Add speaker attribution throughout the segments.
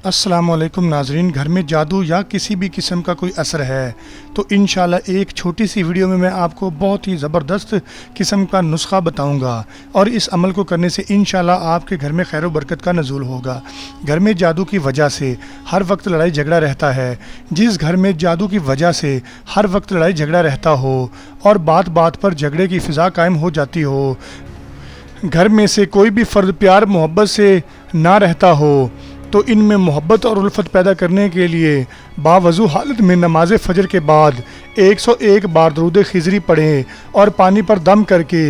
Speaker 1: अस्सलाम वालेकुम नाजरीन। घर में जादू या किसी भी किस्म का कोई असर है तो इंशाल्लाह एक छोटी सी वीडियो में मैं आपको बहुत ही ज़बरदस्त किस्म का नुस्खा बताऊंगा और इस अमल को करने से इंशाल्लाह आपके घर में खैर व बरकत का नज़ूल होगा। घर में जादू की वजह से हर वक्त लड़ाई झगड़ा रहता है। जिस घर में जादू की वजह से हर वक्त लड़ाई झगड़ा रहता हो और बात बात पर झगड़े की फ़िज़ा कायम हो जाती हो, घर में से कोई भी फ़र्द प्यार मोहब्बत से ना रहता हो, तो इनमें मोहब्बत और उल्फत पैदा करने के लिए बावजू हालत में नमाज फ़जर के बाद 101 बार दरूद खिजरी पढ़ें और पानी पर दम करके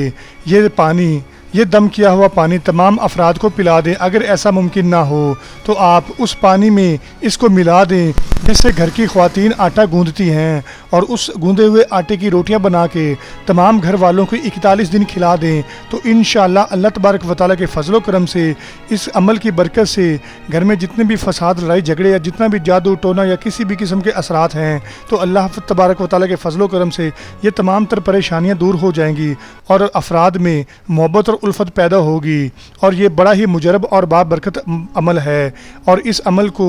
Speaker 1: ये दम किया हुआ पानी तमाम अफराद को पिला दें। अगर ऐसा मुमकिन ना हो तो आप उस पानी में इसको मिला दें जिससे घर की ख़वातीन आटा गूंदती हैं और उस गूंदे हुए आटे की रोटियां बना के तमाम घर वालों को 41 दिन खिला दें। तो इंशाअल्लाह अल्लाह तबारक व तआला के फजल करम से इस अमल की बरकत से घर में जितने भी फसाद लड़ाई झगड़े या जितना भी जादू टोना या किसी भी किस्म के असरात हैं तो अल्लाह तबारक व तआला के फजल करम से ये तमाम तर परेशानियाँ दूर हो जाएंगी और अफराद में मोहब्बत और उल्फत पैदा होगी। और ये बड़ा ही मुजरब और बाबरकत अमल है और इस अमल को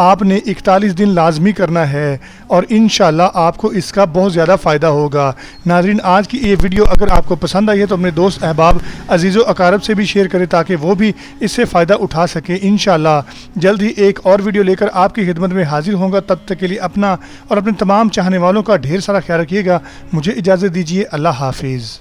Speaker 1: आपने 41 दिन लाजमी करना है और इंशाअल्लाह आपको इसका बहुत ज़्यादा फ़ायदा होगा। नाज़रीन, आज की ये वीडियो अगर आपको पसंद आई है तो अपने दोस्त अहबाब अजीज़ व अकारब से भी शेयर करें ताकि वो भी इससे फ़ायदा उठा सकें। इंशाअल्लाह जल्द ही एक और वीडियो लेकर आपकी खिदमत में हाजिर होंगे। तब तक के लिए अपना और अपने तमाम चाहने वालों का ढेर सारा ख्याल रखिएगा। मुझे इजाज़त दीजिए। अल्लाह हाफिज़।